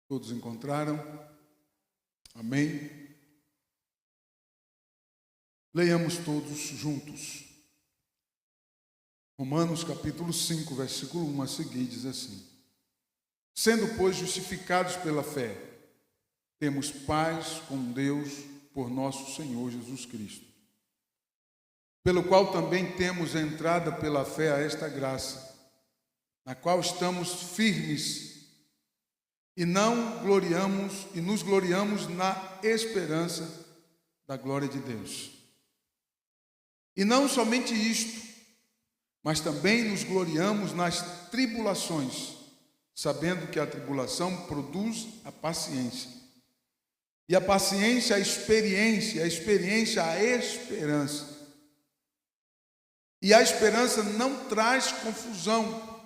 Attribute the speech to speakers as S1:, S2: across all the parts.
S1: Todos encontraram? Amém? Leiamos todos juntos. Romanos capítulo 5, versículo 1 a seguir, diz assim: Sendo, pois, justificados pela fé, temos paz com Deus por nosso Senhor Jesus Cristo, pelo qual também temos entrada pela fé a esta graça, na qual estamos firmes e nos gloriamos na esperança da glória de Deus. E não somente isto, mas também nos gloriamos nas tribulações, sabendo que a tribulação produz a paciência, e a paciência a experiência, a experiência a esperança. E a esperança não traz confusão,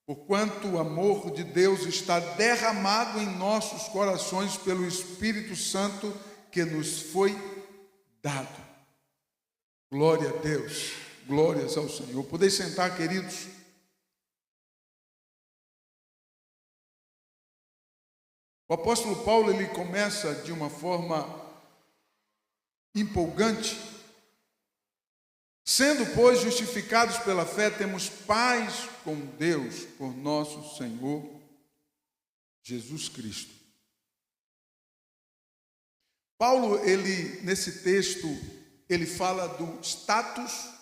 S1: porquanto o amor de Deus está derramado em nossos corações pelo Espírito Santo que nos foi dado. Glória a Deus, glórias ao Senhor. Podeis sentar, queridos. O apóstolo Paulo, ele começa de uma forma empolgante. Sendo, pois, justificados pela fé, temos paz com Deus por nosso Senhor Jesus Cristo. Paulo, nesse texto, ele fala do status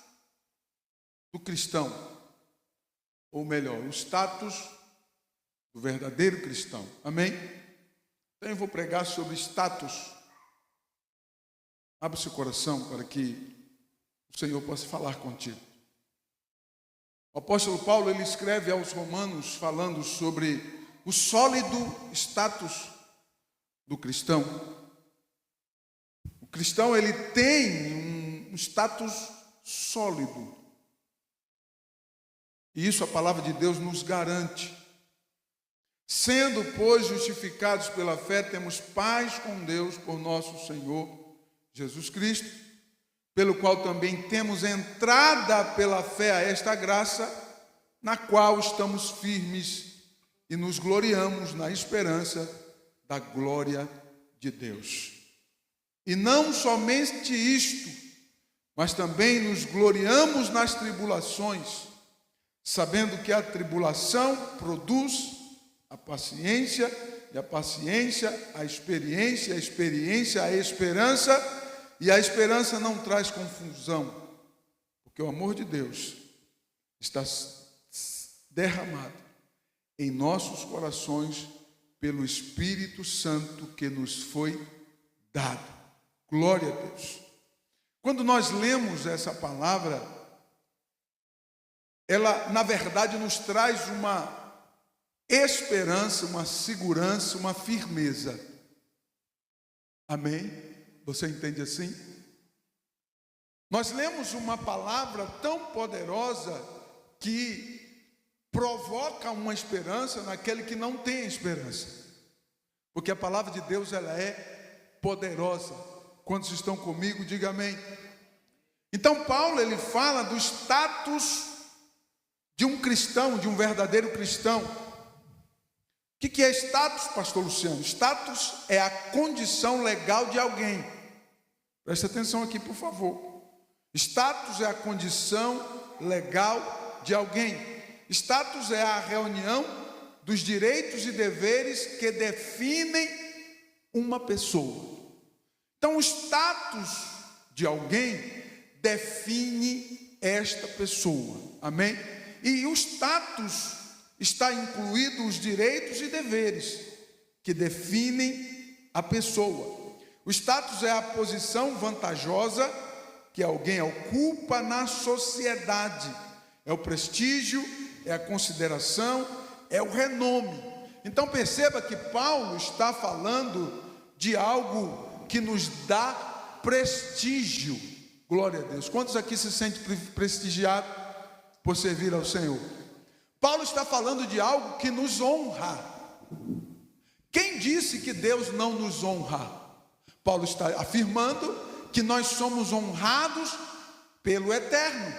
S1: do cristão, ou melhor, o status do verdadeiro cristão. Amém? Então eu vou pregar sobre status. Abra seu coração para que o Senhor possa falar contigo. O apóstolo Paulo, ele escreve aos Romanos falando sobre o sólido status do cristão. O cristão, ele tem um status sólido. E isso a palavra de Deus nos garante. Sendo, pois, justificados pela fé, temos paz com Deus por nosso Senhor Jesus Cristo, pelo qual também temos entrada pela fé a esta graça, na qual estamos firmes e nos gloriamos na esperança da glória de Deus. E não somente isto, mas também nos gloriamos nas tribulações, sabendo que a tribulação produz a paciência, e a paciência a experiência, a experiência a esperança, e a esperança não traz confusão, porque o amor de Deus está derramado em nossos corações pelo Espírito Santo que nos foi dado. Glória a Deus. Quando nós lemos essa palavra, ela, na verdade, nos traz uma esperança, uma segurança, uma firmeza. Amém? Você entende assim? Nós lemos uma palavra tão poderosa que provoca uma esperança naquele que não tem esperança. Porque a palavra de Deus, ela é poderosa. Quantos estão comigo, diga amém. Então Paulo, ele fala do status de um cristão, de um verdadeiro cristão. O que é status, pastor Luciano? Status é a condição legal de alguém. Preste atenção aqui, por favor. Status é a condição legal de alguém. Status é a reunião dos direitos e deveres que definem uma pessoa. Então, o status de alguém define esta pessoa. Amém? E o status está incluído os direitos e deveres que definem a pessoa. O status é a posição vantajosa que alguém ocupa na sociedade. É o prestígio, é a consideração, é o renome. Então perceba que Paulo está falando de algo que nos dá prestígio. Glória a Deus. Quantos aqui se sentem prestigiados por servir ao Senhor? Paulo está falando de algo que nos honra. Quem disse que Deus não nos honra? Paulo está afirmando que nós somos honrados pelo Eterno.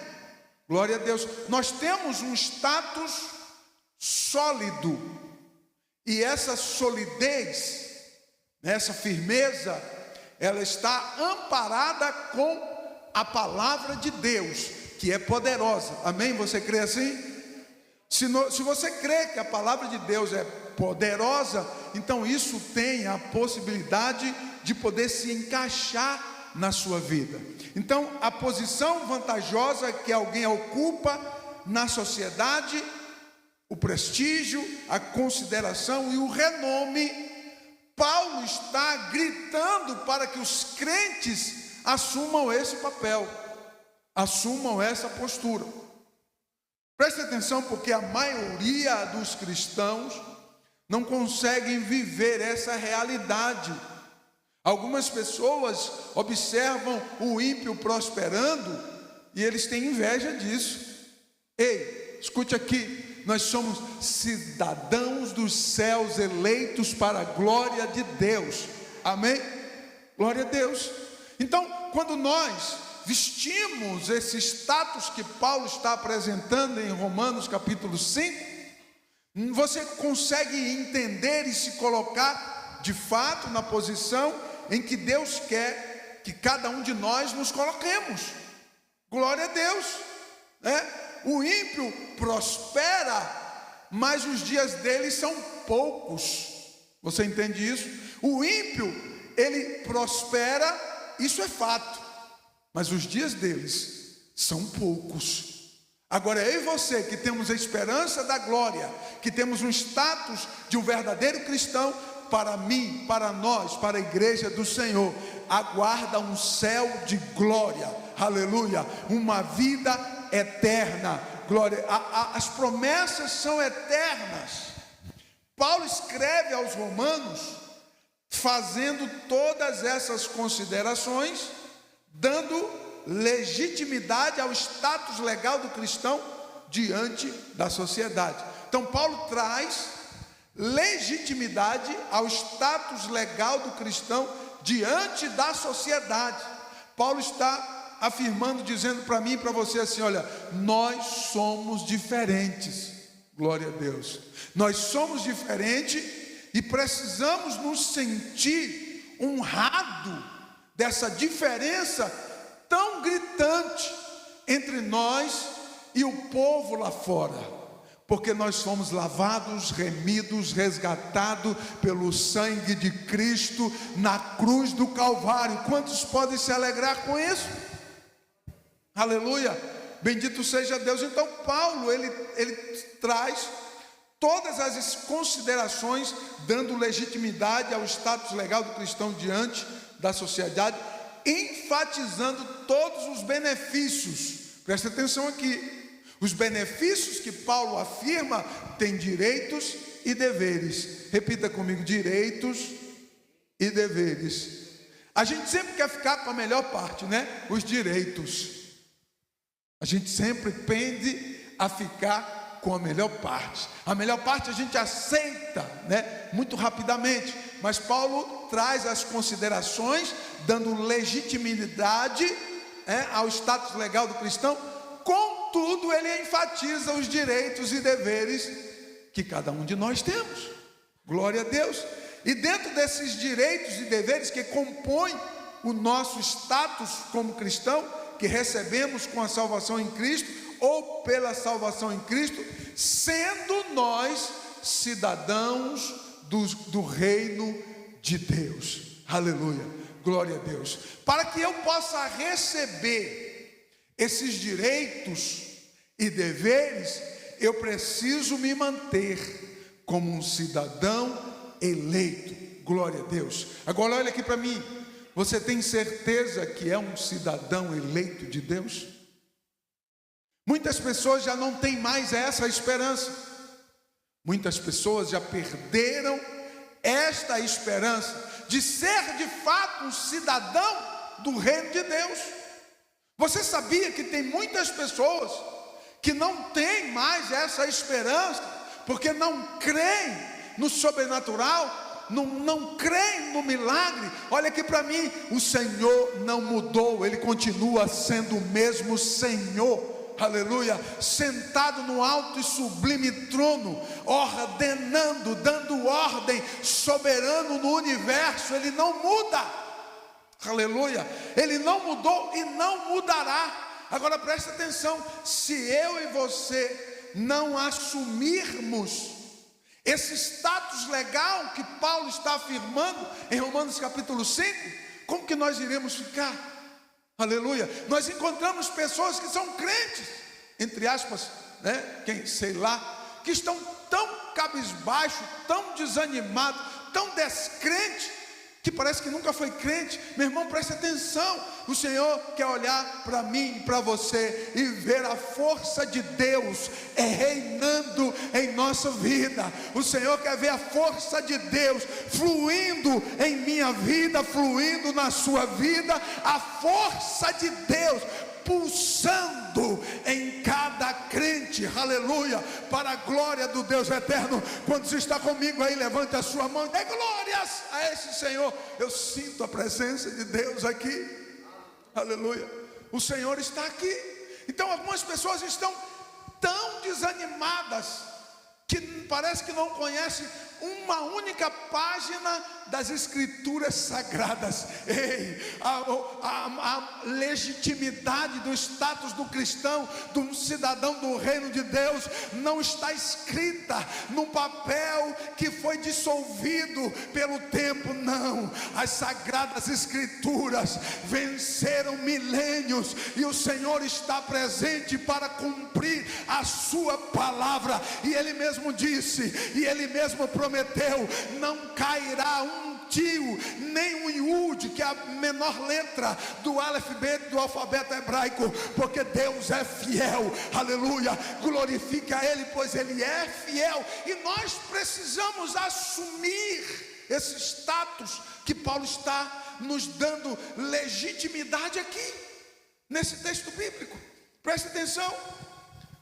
S1: Glória a Deus. Nós temos um status sólido. E essa solidez, essa firmeza, ela está amparada com a palavra de Deus, que é poderosa. Amém? Você crê assim? Se você crê que a palavra de Deus é poderosa, então isso tem a possibilidade de poder se encaixar na sua vida. Então, a posição vantajosa que alguém ocupa na sociedade, o prestígio, a consideração e o renome, Paulo está gritando para que os crentes assumam esse papel, assumam essa postura. Preste atenção, porque a maioria dos cristãos não conseguem viver essa realidade. Algumas pessoas observam o ímpio prosperando e eles têm inveja disso. Ei, escute aqui, nós somos cidadãos dos céus, eleitos para a glória de Deus. Amém? Glória a Deus. Então, quando nós vestimos esse status que Paulo está apresentando em Romanos capítulo 5, você consegue entender e se colocar de fato na posição em que Deus quer que cada um de nós nos coloquemos. Glória a Deus, né? O ímpio prospera, mas os dias dele são poucos. Você entende isso? O ímpio, ele prospera, isso é fato, mas os dias deles são poucos. Agora, eu e você que temos a esperança da glória, que temos um status de um verdadeiro cristão, para mim, para nós, para a igreja do Senhor, aguarda um céu de glória, aleluia, uma vida eterna, glória. As promessas são eternas. Paulo escreve aos Romanos, fazendo todas essas considerações, dando legitimidade ao status legal do cristão diante da sociedade. Então Paulo traz legitimidade ao status legal do cristão diante da sociedade. Paulo está afirmando, dizendo para mim e para você assim: olha, nós somos diferentes. Glória a Deus. Nós somos diferentes e precisamos nos sentir honrados dessa diferença tão gritante entre nós e o povo lá fora. Porque nós fomos lavados, remidos, resgatados pelo sangue de Cristo na cruz do Calvário. Quantos podem se alegrar com isso? Aleluia, bendito seja Deus. Então Paulo, ele traz todas as considerações, dando legitimidade ao status legal do cristão diante da sociedade, enfatizando todos os benefícios. Presta atenção aqui. Os benefícios que Paulo afirma têm direitos e deveres. Repita comigo: direitos e deveres. A gente sempre quer ficar com a melhor parte, né? Os direitos. A gente sempre pende a ficar com a melhor parte. A melhor parte a gente aceita, né? Muito rapidamente. Mas Paulo traz as considerações, dando legitimidade ao status legal do cristão. Contudo, ele enfatiza os direitos e deveres que cada um de nós temos. Glória a Deus. E dentro desses direitos e deveres que compõem o nosso status como cristão, que recebemos com a salvação em Cristo, ou pela salvação em Cristo, sendo nós cidadãos do reino de Deus. Aleluia, glória a Deus. Para que eu possa receber esses direitos e deveres, eu preciso me manter como um cidadão eleito. Glória a Deus. Agora olha aqui para mim. Você tem certeza que é um cidadão eleito de Deus? Muitas pessoas já não têm mais essa esperança. Muitas pessoas já perderam esta esperança de ser de fato um cidadão do reino de Deus. Você sabia que tem muitas pessoas que não têm mais essa esperança, porque não creem no sobrenatural, não creem no milagre? Olha aqui para mim, o Senhor não mudou, Ele continua sendo o mesmo Senhor. aleluia, sentado no alto e sublime trono, ordenando, dando ordem, soberano no universo. Ele não muda, aleluia, ele não mudou e não mudará. Agora preste atenção, se eu e você não assumirmos esse status legal que Paulo está afirmando em Romanos capítulo 5, como que nós iremos ficar? Aleluia. Nós encontramos pessoas que são crentes, entre aspas, né? Quem sei lá, que estão tão cabisbaixo, tão desanimado, tão descrente, que parece que nunca foi crente. Meu irmão, preste atenção. O Senhor quer olhar para mim e para você e ver a força de Deus reinando em nossa vida. O Senhor quer ver a força de Deus fluindo em minha vida, fluindo na sua vida, a força de Deus pulsando em cada crente, aleluia, para a glória do Deus eterno. Quando você está comigo aí, levante a sua mão e dê glórias a esse Senhor. Eu sinto a presença de Deus aqui, aleluia, o Senhor está aqui. Então algumas pessoas estão tão desanimadas que parece que não conhecem uma única página das Escrituras Sagradas. Ei, a legitimidade do status do cristão, do cidadão do reino de Deus, não está escrita num papel que foi dissolvido pelo tempo, não. As Sagradas Escrituras venceram milênios e o Senhor está presente para cumprir a sua palavra. E Ele mesmo disse, e Ele mesmo prometeu: não cairá um tio, nem um iud, que é a menor letra do alfabeto, do alfabeto hebraico, porque Deus é fiel, aleluia, glorifica Ele, pois Ele é fiel. E nós precisamos assumir esse status que Paulo está nos dando legitimidade aqui, nesse texto bíblico. Preste atenção.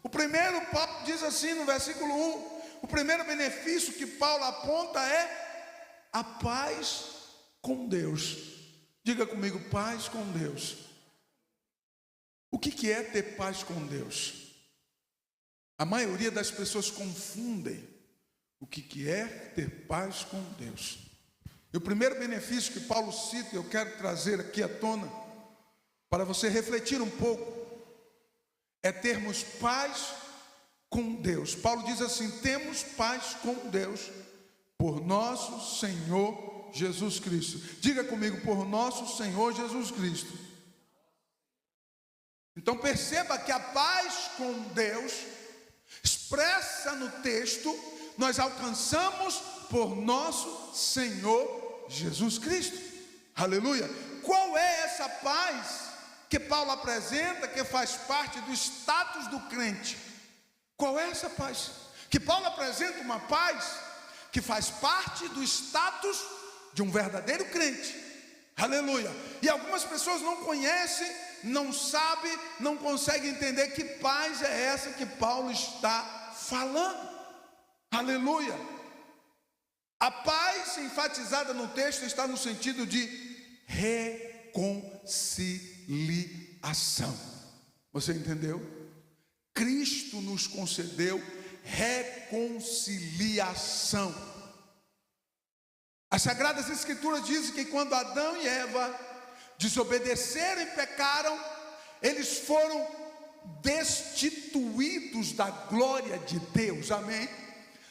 S1: O primeiro, Paulo diz assim no versículo 1, o primeiro benefício que Paulo aponta é a paz com Deus. Diga comigo, paz com Deus. O que é ter paz com Deus? A maioria das pessoas confundem o que é ter paz com Deus. E o primeiro benefício que Paulo cita, eu quero trazer aqui à tona, para você refletir um pouco, é termos paz com Deus. Paulo diz assim: temos paz com Deus por nosso Senhor Jesus Cristo. Diga comigo, por nosso Senhor Jesus Cristo. Então perceba que a paz com Deus, expressa no texto, nós alcançamos por nosso Senhor Jesus Cristo. Aleluia. Qual é essa paz que Paulo apresenta, que faz parte do status do crente? Qual é essa paz? Que Paulo apresenta uma paz que faz parte do status de um verdadeiro crente. Aleluia. E algumas pessoas não conhecem, não sabem, não conseguem entender que paz é essa que Paulo está falando. Aleluia. A paz enfatizada no texto está no sentido de reconciliação. Você entendeu? Cristo nos concedeu reconciliação. As Sagradas Escrituras dizem que quando Adão e Eva desobedeceram e pecaram, eles foram destituídos da glória de Deus. Amém?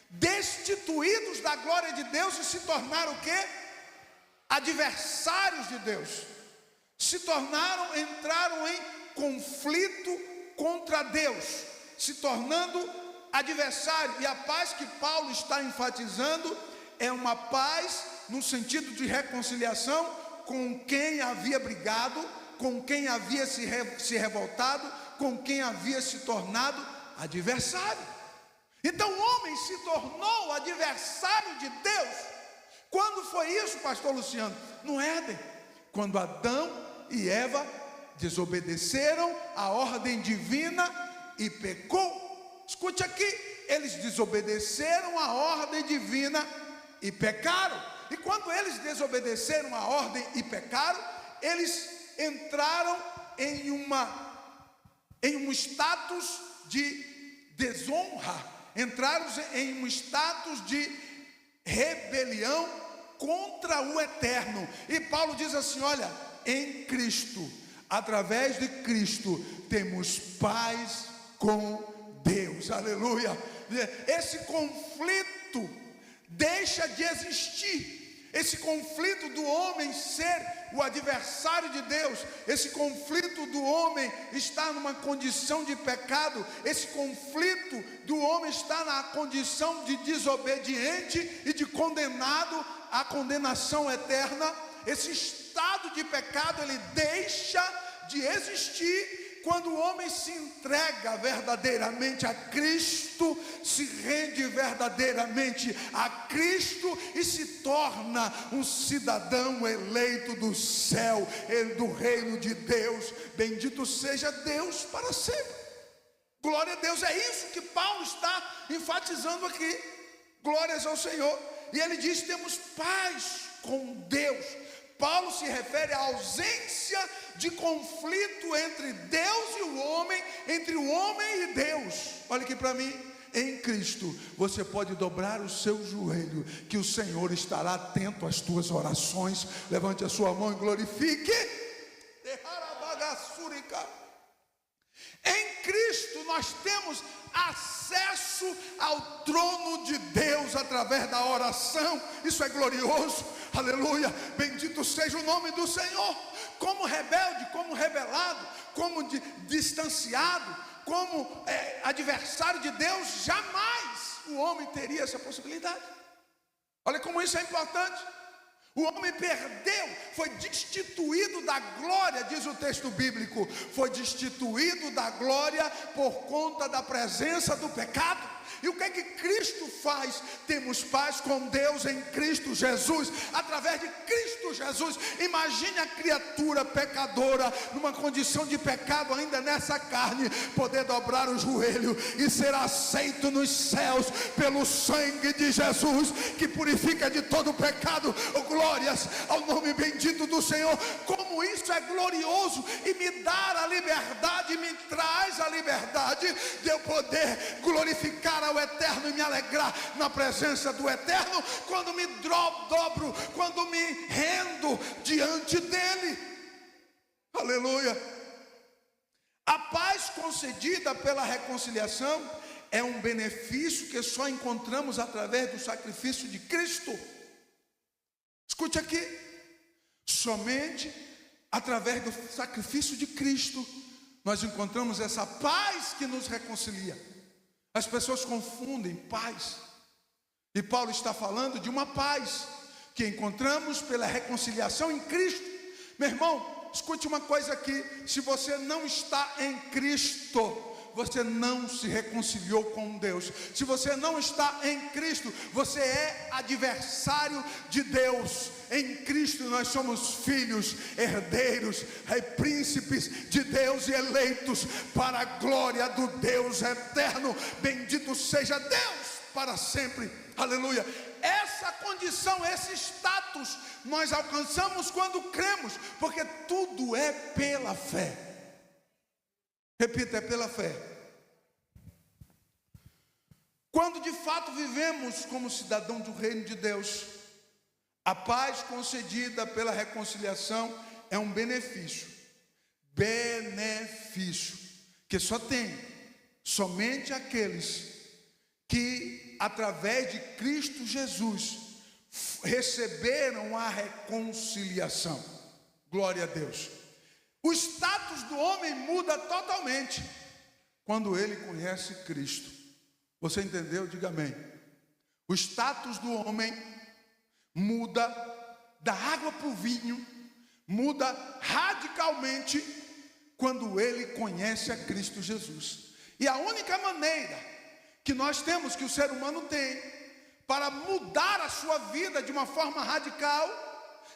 S1: Destituídos da glória de Deus e se tornaram o quê? Adversários de Deus. Se tornaram, entraram em conflito contra Deus, se tornando adversário. E a paz que Paulo está enfatizando é uma paz no sentido de reconciliação com quem havia brigado, com quem havia se revoltado, com quem havia se tornado adversário. Então o homem se tornou adversário de Deus. Quando foi isso, pastor Luciano? No Éden, quando Adão e Eva desobedeceram a ordem divina e pecou. Escute aqui, eles desobedeceram a ordem divina e pecaram. E quando eles desobedeceram a ordem e pecaram, eles entraram em uma em um status de desonra, entraram em um status de rebelião contra o eterno. E Paulo diz assim: olha, em Cristo, através de Cristo, temos paz com Deus. Aleluia. Esse conflito deixa de existir. Esse conflito do homem ser o adversário de Deus, esse conflito do homem estar numa condição de pecado, esse conflito do homem estar na condição de desobediente e de condenado à condenação eterna. Esse estado de pecado, ele deixa de existir quando o homem se entrega verdadeiramente a Cristo, se rende verdadeiramente a Cristo e se torna um cidadão eleito do céu, do reino de Deus. Bendito seja Deus para sempre. Glória a Deus. É isso que Paulo está enfatizando aqui. Glórias ao Senhor. E ele diz: temos paz com Deus. Paulo se refere à ausência de conflito entre Deus e o homem, entre o homem e Deus. Olha aqui para mim: em Cristo você pode dobrar o seu joelho, que o Senhor estará atento às tuas orações. Levante a sua mão e glorifique. Em Cristo nós temos acesso ao trono de Deus através da oração. Isso é glorioso. Aleluia, bendito seja o nome do Senhor. Como rebelde, como rebelado, como distanciado, como adversário de Deus, jamais o homem teria essa possibilidade. Olha como isso é importante. O homem perdeu, foi destituído da glória, diz o texto bíblico, foi destituído da glória por conta da presença do pecado. E o que é que Cristo faz? Temos paz com Deus em Cristo Jesus, através de Cristo Jesus. Imagine a criatura pecadora, numa condição de pecado ainda nessa carne, poder dobrar o joelho e ser aceito nos céus pelo sangue de Jesus, que purifica de todo pecado. Oh, glórias ao nome bendito do Senhor. Como isso é glorioso, e me dá a liberdade, me traz a liberdade de eu poder glorificar ao eterno e me alegrar na presença do eterno, quando me dobro, quando me rendo diante dele. Aleluia. A paz concedida pela reconciliação é um benefício que só encontramos através do sacrifício de Cristo. Escute aqui: somente através do sacrifício de Cristo nós encontramos essa paz que nos reconcilia. As pessoas confundem paz, e Paulo está falando de uma paz que encontramos pela reconciliação em Cristo. Meu irmão, escute uma coisa aqui: se você não está em Cristo, você não se reconciliou com Deus. Se você não está em Cristo, você é adversário de Deus. Em Cristo nós somos filhos, herdeiros, príncipes de Deus e eleitos para a glória do Deus eterno. Bendito seja Deus para sempre. Aleluia. Essa condição, esse status nós alcançamos quando cremos, porque tudo é pela fé. Repita: é pela fé. Quando de fato vivemos como cidadão do reino de Deus, a paz concedida pela reconciliação é um benefício que só tem somente aqueles que através de Cristo Jesus receberam a reconciliação. Glória a Deus. O status do homem muda totalmente quando ele conhece Cristo. Você entendeu? Diga amém. O status do homem muda da água para o vinho, muda radicalmente quando ele conhece a Cristo Jesus. E a única maneira que nós temos, que o ser humano tem, para mudar a sua vida de uma forma radical,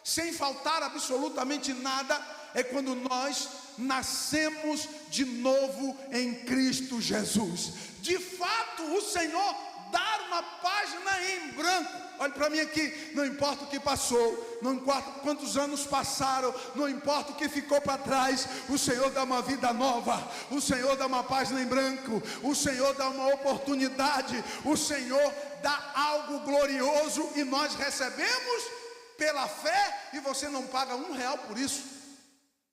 S1: sem faltar absolutamente nada, é quando nós nascemos de novo em Cristo Jesus. De fato, o Senhor dá uma página em branco. Olhe para mim aqui, não importa o que passou, não importa quantos anos passaram, não importa o que ficou para trás, o Senhor dá uma vida nova, o Senhor dá uma página em branco, o Senhor dá uma oportunidade, o Senhor dá algo glorioso e nós recebemos pela fé, e você não paga R$1 por isso.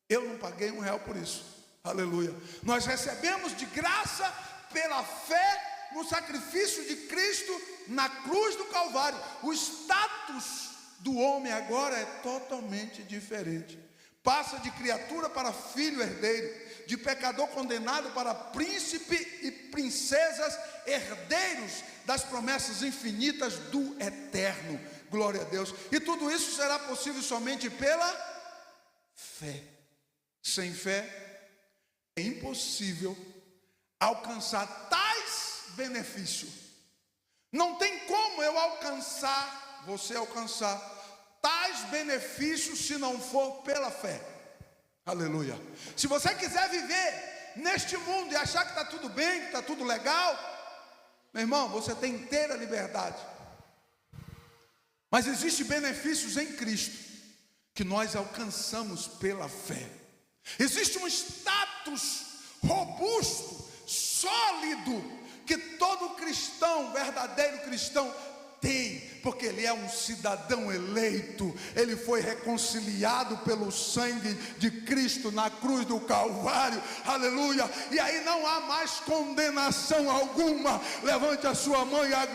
S1: Eu não paguei R$1 por isso, aleluia. Nós recebemos de graça pela fé no sacrifício de Cristo na cruz do Calvário. O status do homem agora é totalmente diferente. Passa de criatura para filho herdeiro, de pecador condenado para príncipe e princesas herdeiros das promessas infinitas do eterno. Glória a Deus. E tudo isso será possível somente pela fé. Sem fé é impossível alcançar tais benefícios. Não tem como eu alcançar, você alcançar tais benefícios se não for pela fé. Aleluia. Se você quiser viver neste mundo e achar que está tudo bem, que está tudo legal, meu irmão, você tem inteira liberdade. Mas existem benefícios em Cristo que nós alcançamos pela fé. Existe um status robusto, sólido, que todo cristão, verdadeiro cristão, tem, porque ele é um cidadão eleito, ele foi reconciliado pelo sangue de Cristo na cruz do Calvário, aleluia, e aí não há mais condenação alguma. Levante a sua mão e a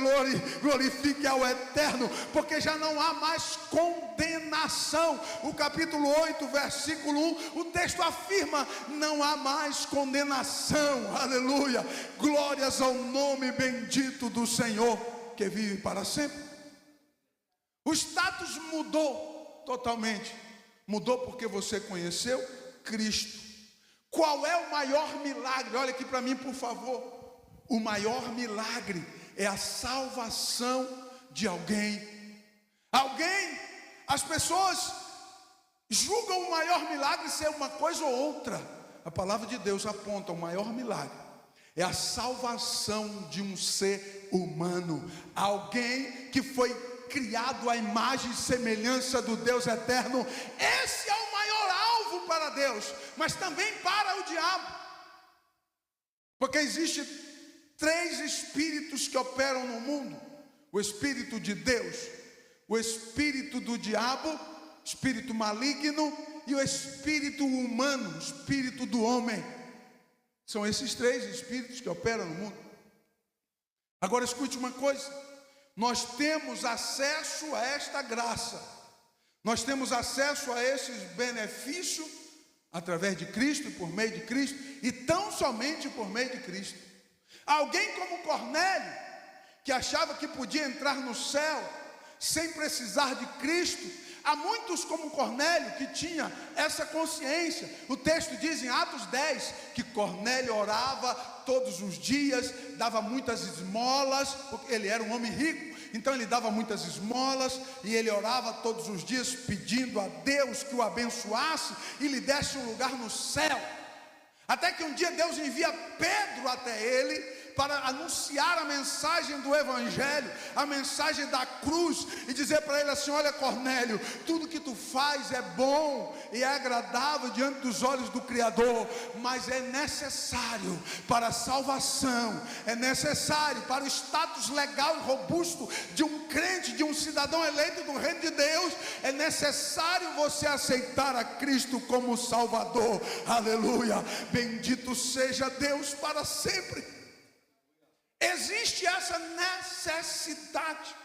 S1: glorifique ao Eterno, porque já não há mais condenação. O capítulo 8, versículo 1, o texto afirma: não há mais condenação, aleluia, glórias ao nome bendito do Senhor, que vive para sempre. O status mudou totalmente. Mudou porque você conheceu Cristo. Qual é o maior milagre? Olha aqui para mim, por favor. O maior milagre é a salvação de alguém. As pessoas julgam o maior milagre ser uma coisa ou outra. A palavra de Deus aponta: o maior milagre é a salvação de um ser humano, alguém que foi criado à imagem e semelhança do Deus eterno. Esse é o maior alvo para Deus, mas também para o diabo, porque existem 3 espíritos que operam no mundo: o espírito de Deus, o espírito do diabo, espírito maligno, e o espírito humano, o espírito do homem. São esses 3 espíritos que operam no mundo. Agora escute uma coisa: nós temos acesso a esta graça, nós temos acesso a esses benefícios através de Cristo, por meio de Cristo, e tão somente por meio de Cristo. Alguém como Cornélio, que achava que podia entrar no céu sem precisar de Cristo. Há muitos como Cornélio que tinha essa consciência. O texto diz em Atos 10 que Cornélio orava todos os dias, dava muitas esmolas, porque ele era um homem rico, então ele dava muitas esmolas, e ele orava todos os dias pedindo a Deus que o abençoasse e lhe desse um lugar no céu. Até que um dia Deus envia Pedro até ele para anunciar a mensagem do Evangelho, a mensagem da cruz, e dizer para ele assim: olha, Cornélio, tudo que tu faz é bom e é agradável diante dos olhos do Criador, mas é necessário para a salvação, é necessário para o status legal e robusto de um crente, de um cidadão eleito do reino de Deus, é necessário você aceitar a Cristo como Salvador. Aleluia, bendito seja Deus para sempre. Existe essa necessidade,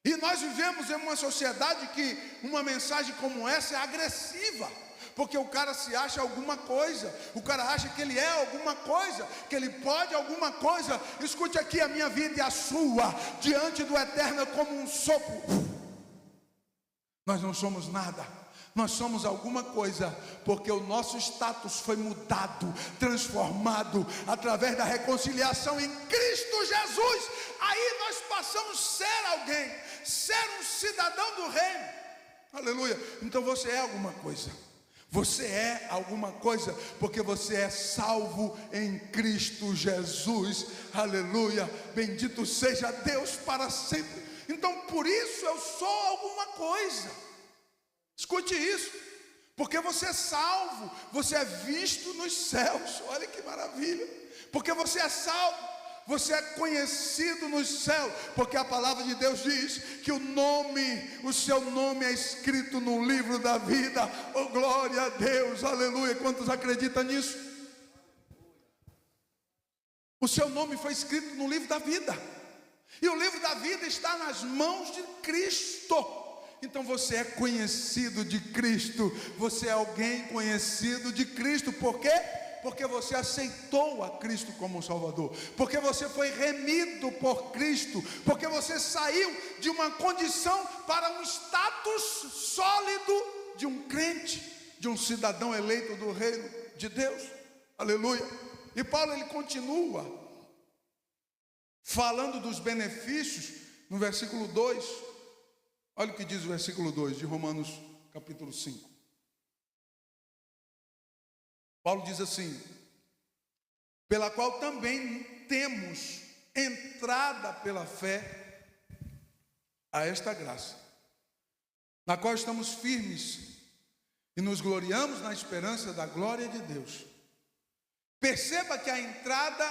S1: e nós vivemos em uma sociedade que uma mensagem como essa é agressiva, porque o cara se acha alguma coisa, o cara acha que ele é alguma coisa, que ele pode alguma coisa. Escute aqui: a minha vida e a sua diante do Eterno é como um sopro. Nós não somos nada, nós somos alguma coisa, porque o nosso status foi mudado, transformado, através da reconciliação em Cristo Jesus. Aí nós passamos a ser alguém, ser um cidadão do reino. Aleluia. Então você é alguma coisa, Você é alguma coisa porque você é salvo em Cristo Jesus. Aleluia. Bendito seja Deus para sempre. Então por isso eu sou alguma coisa. Escute isso. Porque você é salvo, você é visto nos céus. Olha que maravilha. Porque você é salvo, você é conhecido nos céus, porque a palavra de Deus diz que o seu nome é escrito no livro da vida. Oh, glória a Deus, aleluia. Quantos acreditam nisso? O seu nome foi escrito no livro da vida, e o livro da vida está nas mãos de Cristo. Então você é conhecido de Cristo, você é alguém conhecido de Cristo. Por quê? Porque você aceitou a Cristo como Salvador, porque você foi remido por Cristo, porque você saiu de uma condição para um status sólido de um crente, de um cidadão eleito do reino de Deus. Aleluia. E Paulo ele continua falando dos benefícios no versículo 2. Olha o que diz o versículo 2 de Romanos capítulo 5. Paulo diz assim: pela qual também temos entrada pela fé a esta graça, na qual estamos firmes e nos gloriamos na esperança da glória de Deus. Perceba que a entrada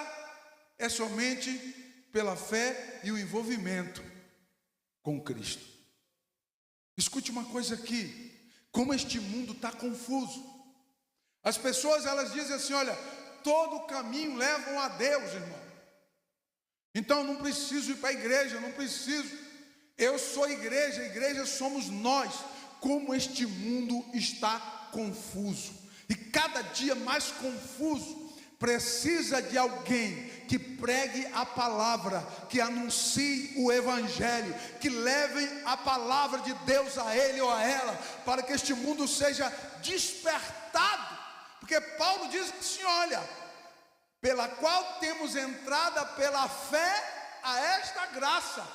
S1: é somente pela fé e o envolvimento com Cristo. Escute uma coisa aqui, como este mundo está confuso. As pessoas elas dizem assim: olha, todo caminho leva a Deus, irmão. Então eu não preciso ir para a igreja, eu não preciso. Eu sou igreja, a igreja somos nós. Como este mundo está confuso, e cada dia mais confuso. Precisa de alguém que pregue a palavra, que anuncie o evangelho, que leve a palavra de Deus a ele ou a ela, para que este mundo seja despertado. Porque Paulo diz assim: olha, pela qual temos entrada pela fé a esta graça.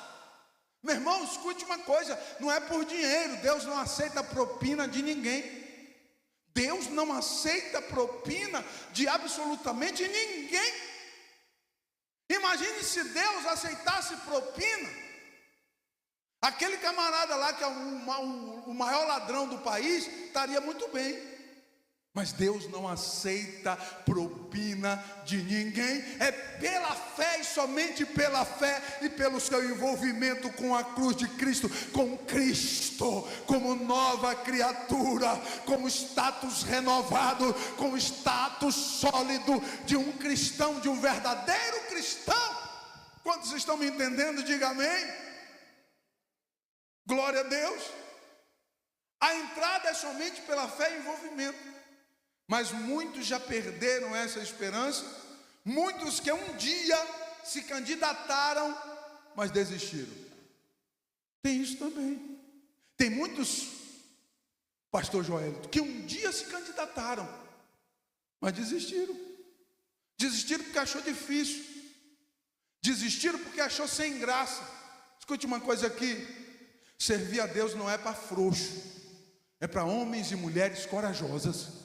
S1: Meu irmão, escute uma coisa, não é por dinheiro. Deus não aceita propina de ninguém. Deus não aceita propina de absolutamente ninguém. Imagine se Deus aceitasse propina. Aquele camarada lá que é o maior ladrão do país estaria muito bem. Mas Deus não aceita propina de ninguém. É pela fé e somente pela fé e pelo seu envolvimento com a cruz de Cristo, com Cristo, como nova criatura, como status renovado, com status sólido de um cristão, de um verdadeiro cristão. Quantos estão me entendendo? Diga amém. Glória a Deus. A entrada é somente pela fé e envolvimento. Mas muitos já perderam essa esperança. Muitos que um dia se candidataram, mas desistiram. Tem isso também. Tem muitos, pastor Joel, que um dia se candidataram, mas desistiram. Desistiram porque achou difícil. Desistiram porque achou sem graça. Escute uma coisa aqui: servir a Deus não é para frouxo, é para homens e mulheres corajosas,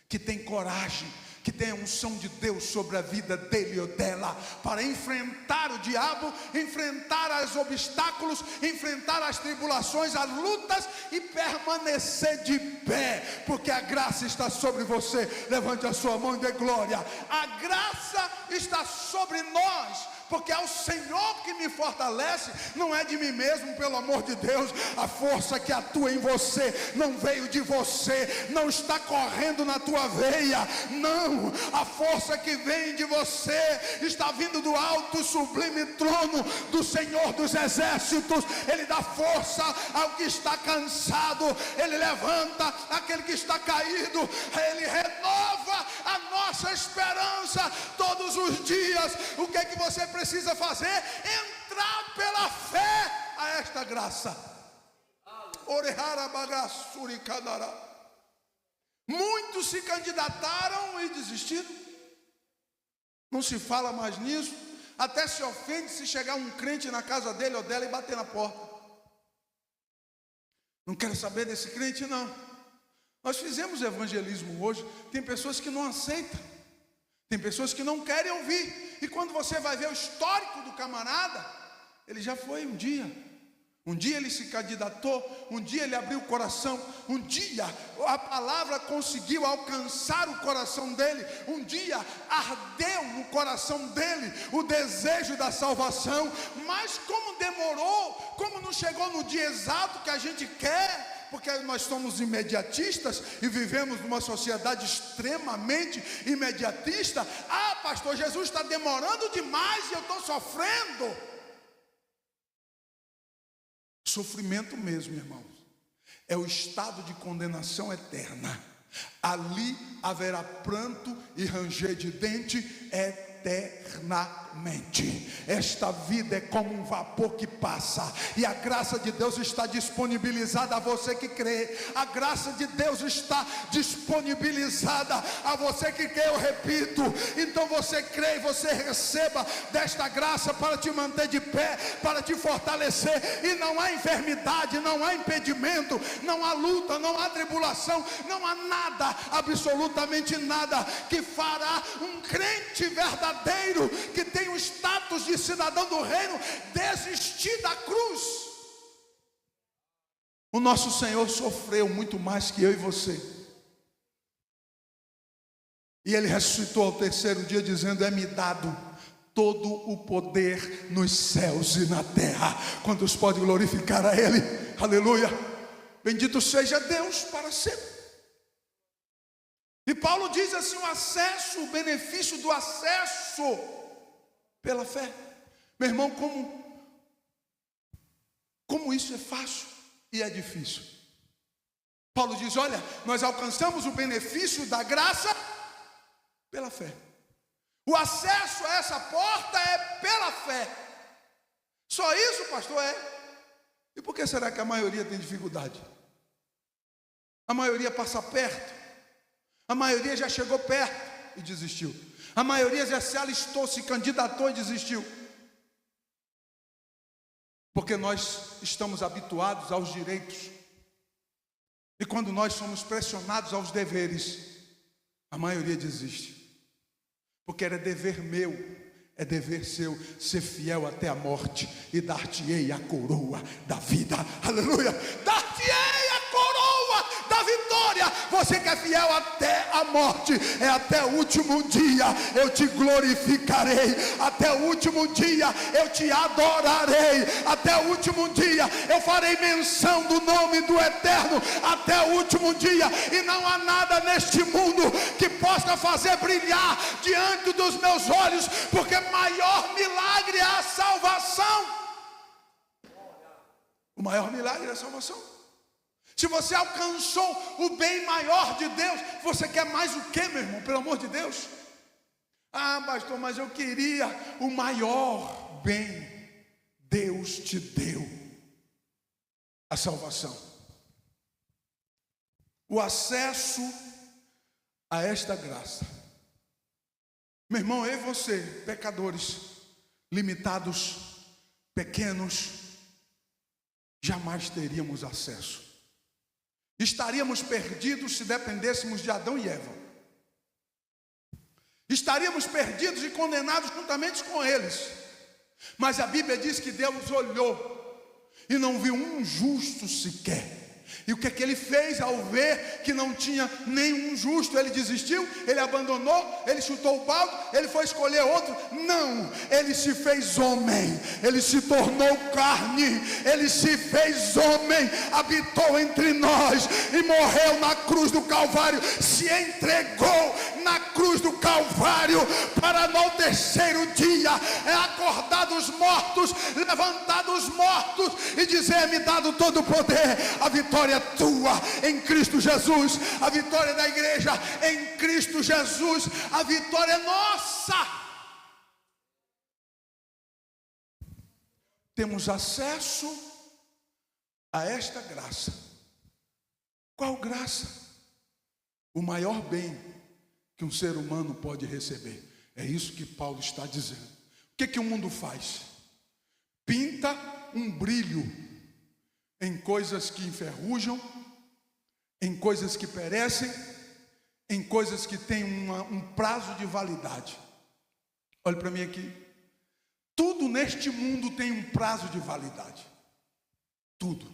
S1: que tem coragem, que tem a unção de Deus sobre a vida dele ou dela, para enfrentar o diabo, enfrentar os obstáculos, enfrentar as tribulações, as lutas e permanecer de pé, porque a graça está sobre você. Levante a sua mão e dê glória. A graça está sobre nós, porque é o Senhor que me fortalece, não é de mim mesmo, pelo amor de Deus. A força que atua em você não veio de você, não está correndo na tua veia, não. A força que vem de você está vindo do alto sublime trono do Senhor dos exércitos. Ele dá força ao que está cansado, ele levanta aquele que está caído, ele renova a nossa esperança todos os dias. O que é que você precisa fazer? Entrar pela fé a esta graça. Muitos se candidataram e desistiram. Não se fala mais nisso. Até se ofende se chegar um crente na casa dele ou dela e bater na porta. Não quero saber desse crente, não. Nós fizemos evangelismo hoje, tem pessoas que não aceitam, tem pessoas que não querem ouvir, e quando você vai ver o histórico do camarada, ele já foi um dia ele se candidatou, um dia ele abriu o coração, um dia a palavra conseguiu alcançar o coração dele, um dia ardeu no coração dele o desejo da salvação, mas como demorou, como não chegou no dia exato que a gente quer, porque nós somos imediatistas e vivemos numa sociedade extremamente imediatista. Ah, pastor, Jesus está demorando demais e eu estou sofrendo. Sofrimento mesmo, irmãos, é o estado de condenação eterna. Ali haverá pranto e ranger de dente eternamente. Esta vida é como um vapor que passa, e a graça de Deus está disponibilizada a você que crê. A graça de Deus está disponibilizada a você que crê, eu repito. Então você crê e você receba desta graça para te manter de pé, para te fortalecer, e não há enfermidade, não há impedimento, não há luta, não há tribulação, não há nada, absolutamente nada, que fará um crente verdadeiro, que tem o status de cidadão do reino, desistir da cruz. O nosso Senhor sofreu muito mais que eu e você, e Ele ressuscitou ao terceiro dia dizendo: é-me dado todo o poder nos céus e na terra. Quantos podem glorificar a Ele? Aleluia, bendito seja Deus para sempre. E Paulo diz assim: o acesso, o benefício do acesso pela fé. Meu irmão, como isso é fácil e é difícil. Paulo diz: olha, nós alcançamos o benefício da graça pela fé. O acesso a essa porta é pela fé. Só isso, pastor? E por que será que a maioria tem dificuldade? A maioria passa perto, a maioria já chegou perto e desistiu. A maioria já se alistou, se candidatou e desistiu. Porque nós estamos habituados aos direitos. E quando nós somos pressionados aos deveres, a maioria desiste. Porque era dever meu, é dever seu, ser fiel até a morte, e dar-te-ei a coroa da vida. Aleluia! Dar-te-ei a coroa da vitória. Você que é fiel até a morte, é até o último dia eu te glorificarei, até o último dia eu te adorarei, até o último dia eu farei menção do nome do Eterno, até o último dia. E não há nada neste mundo que possa fazer brilhar diante dos meus olhos, porque maior milagre é a salvação. O maior milagre é a salvação. Se você alcançou o bem maior de Deus, você quer mais o que, meu irmão? Pelo amor de Deus. Ah, pastor, mas eu queria o maior bem. Deus te deu a salvação, o acesso a esta graça. Meu irmão, eu e você, pecadores, limitados, pequenos, jamais teríamos acesso. Estaríamos perdidos se dependêssemos de Adão e Eva. Estaríamos perdidos e condenados juntamente com eles. Mas a Bíblia diz que Deus olhou e não viu um justo sequer. E o que é que ele fez ao ver que não tinha nenhum justo? Ele desistiu, ele abandonou, ele chutou o balde, ele foi escolher outro? Não, ele se fez homem, ele se tornou carne, ele se fez homem, habitou entre nós e morreu na cruz do Calvário, se entregou na cruz do Calvário, para no terceiro dia acordar dos mortos, levantar dos mortos e dizer: me dado todo o poder. A vitória é tua em Cristo Jesus, a vitória da igreja em Cristo Jesus, a vitória é nossa. Temos acesso a esta graça. Qual graça? O maior bem que um ser humano pode receber. É isso que Paulo está dizendo. O que o mundo faz? Pinta um brilho em coisas que enferrujam, em coisas que perecem, em coisas que têm um prazo de validade. Olhe para mim aqui. Tudo neste mundo tem um prazo de validade. Tudo.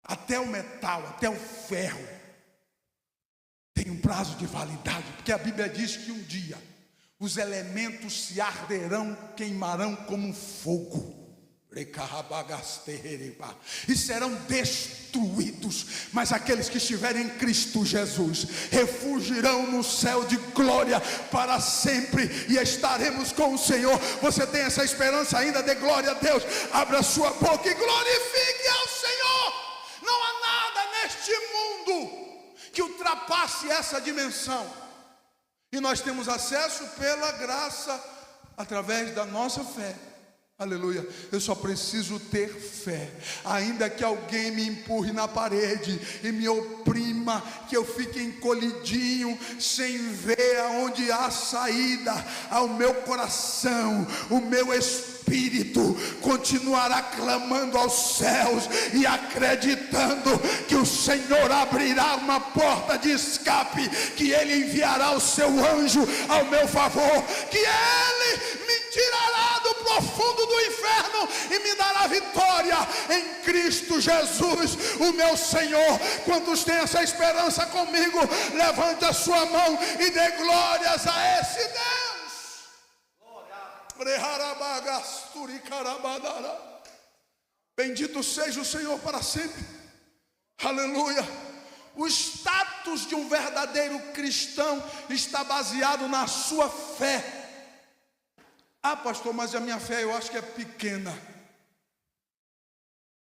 S1: Até o metal, até o ferro tem um prazo de validade, porque a Bíblia diz que um dia os elementos se arderão, queimarão como fogo e serão destruídos, mas aqueles que estiverem em Cristo Jesus refugirão no céu de glória para sempre, e estaremos com o Senhor. Você tem essa esperança ainda? Dê glória a Deus, abra sua boca e glorifique ao Senhor. Não há nada neste mundo que ultrapasse essa dimensão, e nós temos acesso pela graça, através da nossa fé. Aleluia. Eu só preciso ter fé, ainda que alguém me empurre na parede e me oprima, que eu fique encolhidinho, sem ver aonde há saída. Ao meu coração, o meu espírito continuará clamando aos céus e acreditando que o Senhor abrirá uma porta de escape, que Ele enviará o seu anjo ao meu favor, que Ele me tirará do profundo do inferno e me dará vitória em Cristo Jesus, o meu Senhor. Quantos têm essa esperança comigo? Levante a sua mão e dê glórias a esse Deus. Bendito seja o Senhor para sempre. Aleluia. O status de um verdadeiro cristão está baseado na sua fé. Ah, pastor, mas a minha fé eu acho que é pequena.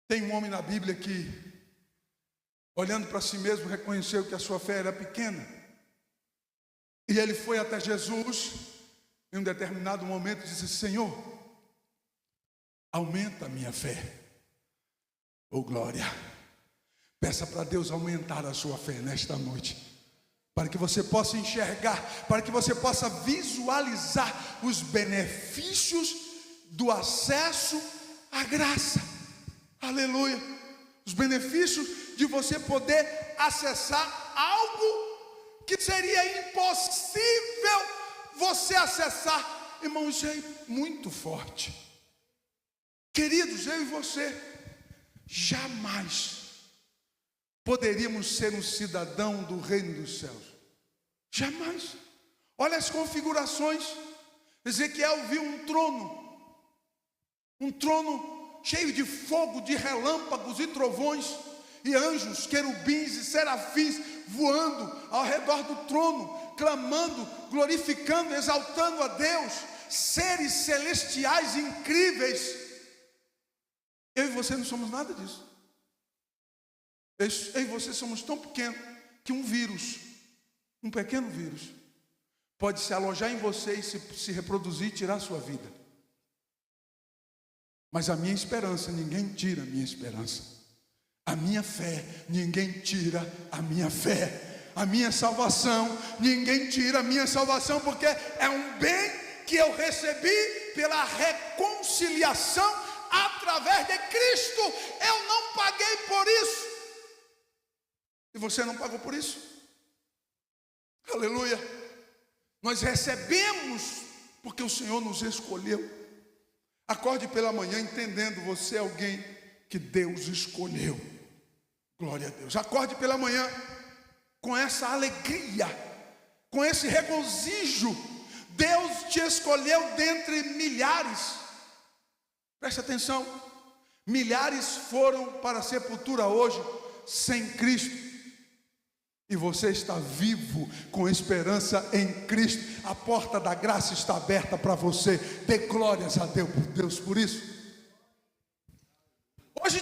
S1: Tem um homem na Bíblia que, olhando para si mesmo, reconheceu que a sua fé era pequena. E ele foi até Jesus, em um determinado momento, e disse: Senhor, aumenta a minha fé. Oh glória. Peça para Deus aumentar a sua fé nesta noite, para que você possa enxergar, para que você possa visualizar os benefícios do acesso à graça. Aleluia. Os benefícios de você poder acessar algo que seria impossível você acessar. Irmão, isso é muito forte. Queridos, eu e você jamais poderíamos ser um cidadão do reino dos céus. Jamais. Olha as configurações. Ezequiel viu um trono cheio de fogo, de relâmpagos e trovões, e anjos, querubins e serafins voando ao redor do trono, clamando, glorificando, exaltando a Deus. Seres celestiais incríveis. Eu e você não somos nada disso. Eu e você somos tão pequenos que um vírus, um pequeno vírus, pode se alojar em você e se reproduzir e tirar a sua vida. Mas a minha esperança, ninguém tira a minha esperança. A minha fé, ninguém tira a minha fé. A minha salvação, ninguém tira a minha salvação, porque é um bem que eu recebi pela reconciliação através de Cristo. Eu não paguei por isso. E você não pagou por isso. Aleluia. Nós recebemos porque o Senhor nos escolheu. Acorde pela manhã entendendo, você é alguém que Deus escolheu. Glória a Deus. Acorde pela manhã com essa alegria, com esse regozijo. Deus te escolheu dentre milhares. Preste atenção. Milhares foram para a sepultura hoje sem Cristo. E você está vivo com esperança em Cristo. A porta da graça está aberta para você. Dê glórias a Deus por isso.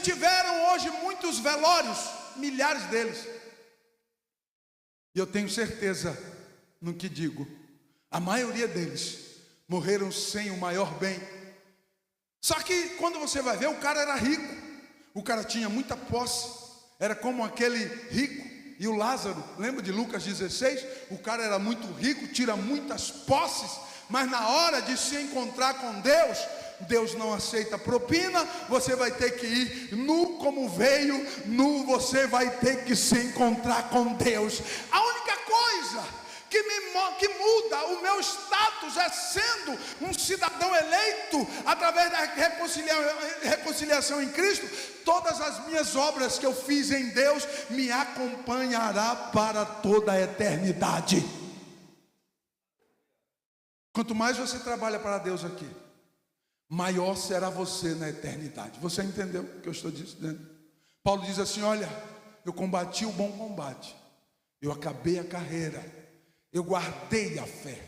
S1: Tiveram hoje muitos velórios, milhares deles. E eu tenho certeza no que digo. A maioria deles morreram sem o maior bem. Só que quando você vai ver, o cara era rico. O cara tinha muita posse. Era como aquele rico e o Lázaro, lembra de Lucas 16? O cara era muito rico, tira muitas posses, mas na hora de se encontrar com Deus, Deus não aceita propina, você vai ter que ir nu como veio, nu você vai ter que se encontrar com Deus. A única coisa que muda o meu status é sendo um cidadão eleito através da reconciliação em Cristo. Todas as minhas obras que eu fiz em Deus me acompanhará para toda a eternidade. Quanto mais você trabalha para Deus aqui, maior será você na eternidade. Você entendeu o que eu estou dizendo? Paulo diz assim: olha, eu combati o bom combate, eu acabei a carreira, eu guardei a fé.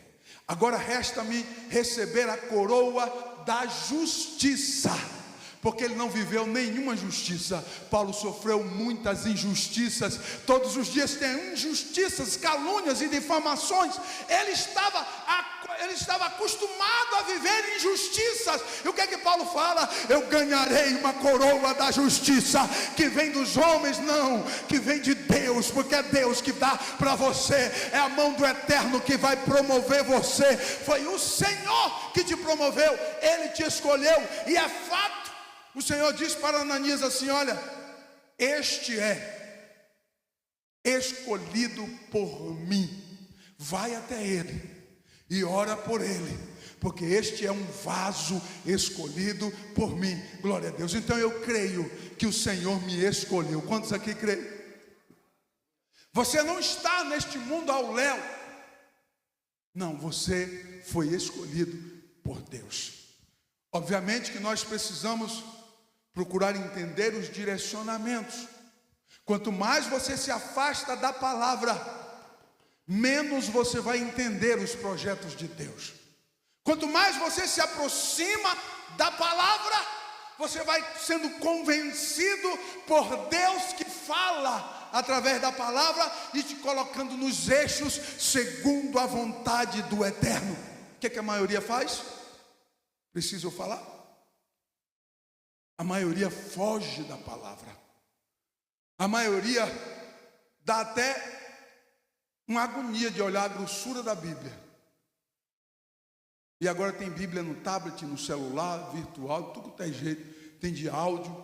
S1: Agora resta-me receber a coroa da justiça, porque ele não viveu nenhuma justiça. Paulo sofreu muitas injustiças. Todos os dias tem injustiças, calúnias e difamações. Ele estava acostumado a viver injustiças. E o que é que Paulo fala? Eu ganharei uma coroa da justiça, que vem dos homens, não, que vem de Deus, porque é Deus que dá para você. É a mão do Eterno que vai promover você. Foi o Senhor que te promoveu, Ele te escolheu, e é fato. O Senhor diz para Ananias assim: olha, este é escolhido por mim, vai até ele e ora por ele, porque este é um vaso escolhido por mim. Glória a Deus. Então eu creio que o Senhor me escolheu. Quantos aqui creem? Você não está neste mundo ao léu, não, você foi escolhido por Deus. Obviamente que nós precisamos procurar entender os direcionamentos. Quanto mais você se afasta da palavra, menos você vai entender os projetos de Deus. Quanto mais você se aproxima da palavra, você vai sendo convencido por Deus que fala através da palavra e te colocando nos eixos segundo a vontade do Eterno. O que a maioria faz? Preciso falar? A maioria foge da palavra. A maioria dá até uma agonia de olhar a grossura da Bíblia. E agora tem Bíblia no tablet, no celular, virtual, tudo tem jeito, tem de áudio,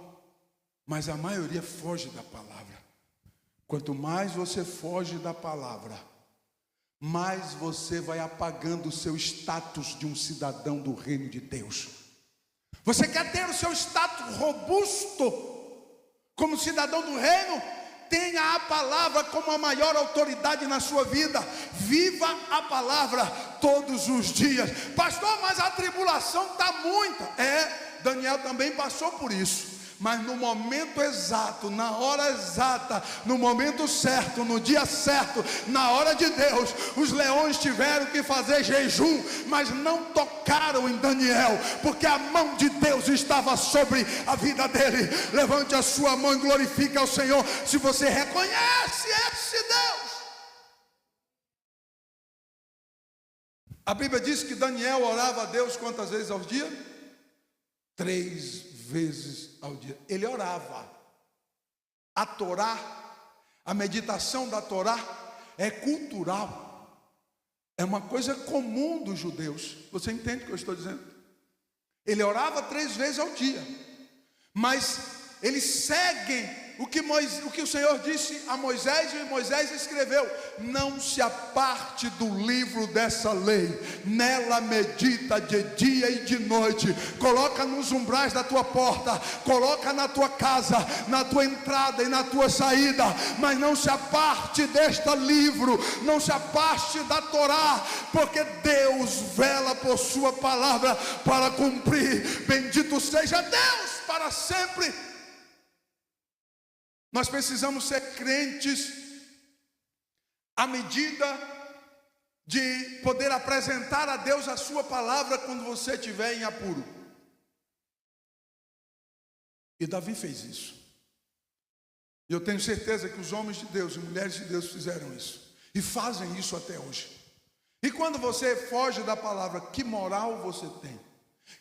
S1: mas a maioria foge da palavra. Quanto mais você foge da palavra, mais você vai apagando o seu status de um cidadão do reino de Deus. Você quer ter o seu status robusto como cidadão do reino? Tenha a palavra como a maior autoridade na sua vida. Viva a palavra todos os dias. Pastor, mas a tribulação está muita. Daniel também passou por isso. Mas no momento exato, na hora exata, no momento certo, no dia certo, na hora de Deus, os leões tiveram que fazer jejum, mas não tocaram em Daniel, porque a mão de Deus estava sobre a vida dele. Levante a sua mão e glorifique ao Senhor, se você reconhece esse Deus. A Bíblia diz que Daniel orava a Deus quantas vezes ao dia? 3 vezes ao dia. Ele orava. A Torá, a meditação da Torá é cultural, é uma coisa comum dos judeus. Você entende o que eu estou dizendo? Ele orava 3 vezes ao dia, mas eles seguem o que o Senhor disse a Moisés, e Moisés escreveu: não se aparte do livro dessa lei, nela medita de dia e de noite, coloca nos umbrais da tua porta, coloca na tua casa, na tua entrada e na tua saída, mas não se aparte deste livro, não se aparte da Torá, porque Deus vela por sua palavra para cumprir. Bendito seja Deus para sempre. Nós precisamos ser crentes à medida de poder apresentar a Deus a sua palavra quando você estiver em apuro. E Davi fez isso. E eu tenho certeza que os homens de Deus e mulheres de Deus fizeram isso. E fazem isso até hoje. E quando você foge da palavra, que moral você tem?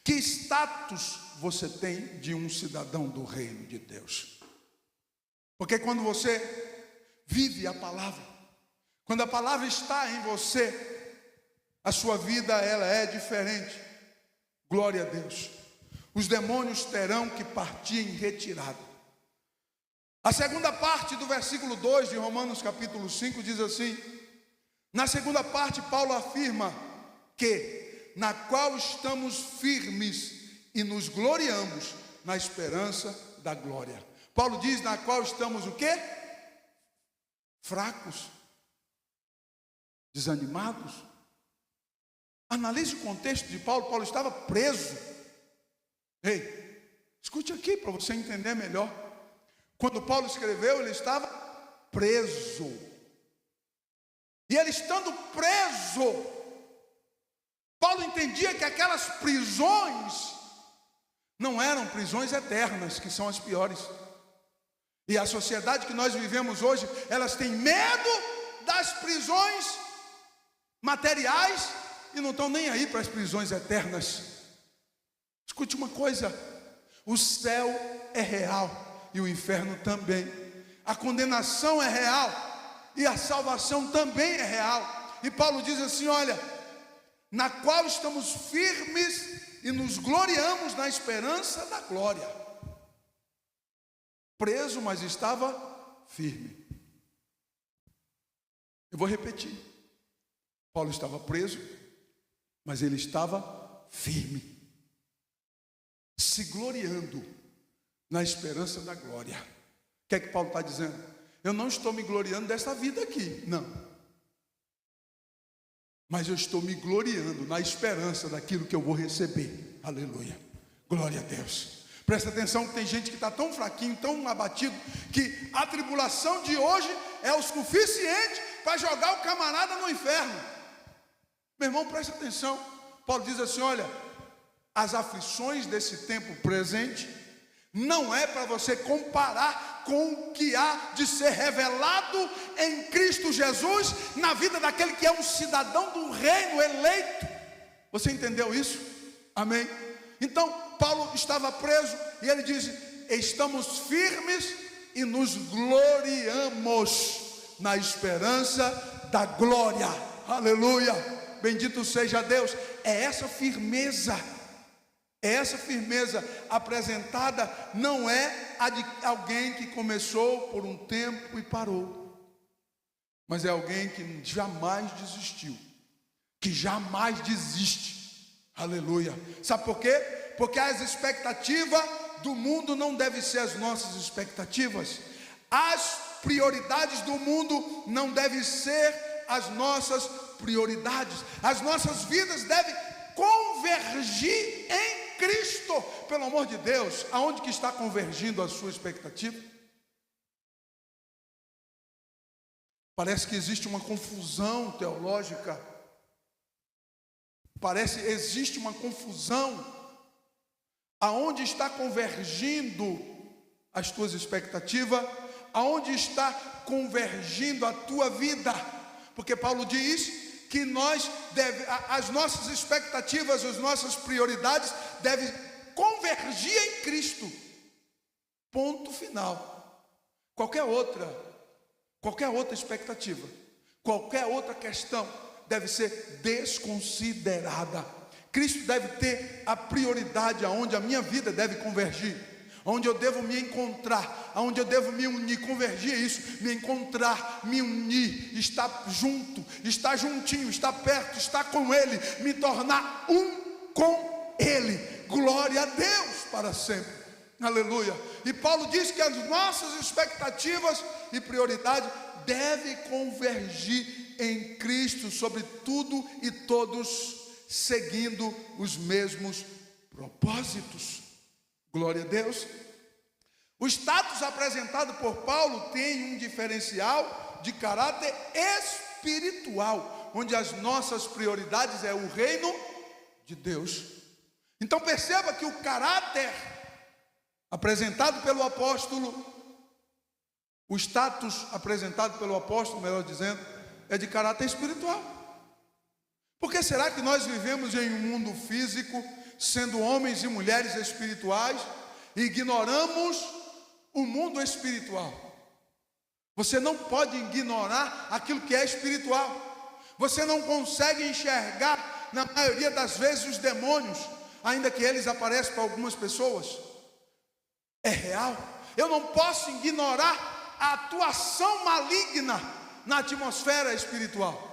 S1: Que status você tem de um cidadão do reino de Deus? Porque quando você vive a palavra, quando a palavra está em você, a sua vida ela é diferente. Glória a Deus. os demônios terão que partir em retirada. A segunda parte do versículo 2 de Romanos capítulo 5 diz assim: na segunda parte Paulo afirma que, na qual estamos firmes e nos gloriamos na esperança da glória. Paulo diz na qual estamos o quê? Fracos, desanimados. Analise o contexto de Paulo. Paulo estava preso. Ei, escute aqui para você entender melhor. Quando Paulo escreveu, ele estava preso. E ele estando preso, Paulo entendia que aquelas prisões não eram prisões eternas, que são as piores. E a sociedade que nós vivemos hoje, elas têm medo das prisões materiais e não estão nem aí para as prisões eternas. Escute uma coisa: o céu é real e o inferno também. A condenação é real e a salvação também é real. E Paulo diz assim: olha, na qual estamos firmes e nos gloriamos na esperança da glória. Preso, mas estava firme. Eu vou repetir. Paulo estava preso, mas ele estava firme, se gloriando na esperança da glória. O que é que Paulo está dizendo? Eu não estou me gloriando dessa vida aqui, não. Mas eu estou me gloriando na esperança daquilo que eu vou receber. Aleluia, glória a Deus. Presta atenção que tem gente que está tão fraquinho, tão abatido, que a tribulação de hoje é o suficiente para jogar o camarada no inferno. Meu irmão, presta atenção. Paulo diz assim: olha, as aflições desse tempo presente não é para você comparar com o que há de ser revelado em Cristo Jesus na vida daquele que é um cidadão do reino eleito. Você entendeu isso? Amém? Então Paulo estava preso e ele diz: estamos firmes e nos gloriamos na esperança da glória. Aleluia, bendito seja Deus. É essa firmeza apresentada, não é a de alguém que começou por um tempo e parou, mas é alguém que jamais desistiu, que jamais desiste. Aleluia. Sabe por quê? Porque as expectativas do mundo não devem ser as nossas expectativas. As prioridades do mundo não devem ser as nossas prioridades. As nossas vidas devem convergir em Cristo. Pelo amor de Deus, aonde que está convergindo a sua expectativa? Parece que existe uma confusão teológica. Existe uma confusão. Aonde está convergindo as tuas expectativas? Aonde está convergindo a tua vida? Porque Paulo diz que as nossas expectativas, as nossas prioridades devem convergir em Cristo. Ponto final. Qualquer outra expectativa, qualquer outra questão deve ser desconsiderada. Cristo deve ter a prioridade aonde a minha vida deve convergir, onde eu devo me encontrar, aonde eu devo me unir. Convergir é isso, me encontrar, me unir, estar junto, estar juntinho, estar perto, estar com Ele, me tornar um com Ele. Glória a Deus para sempre. Aleluia. E Paulo diz que as nossas expectativas e prioridades devem convergir em Cristo sobre tudo e todos, seguindo os mesmos propósitos. Glória a Deus. O status apresentado por Paulo tem um diferencial de caráter espiritual, onde as nossas prioridades é o reino de Deus. Então perceba que o caráter apresentado pelo apóstolo, o status apresentado pelo apóstolo, melhor dizendo, é de caráter espiritual. Por que será que nós vivemos em um mundo físico, sendo homens e mulheres espirituais, e ignoramos o mundo espiritual? Você não pode ignorar aquilo que é espiritual. Você não consegue enxergar, na maioria das vezes, os demônios. ainda que eles apareçam para algumas pessoas, é real. Eu não posso ignorar a atuação maligna na atmosfera espiritual.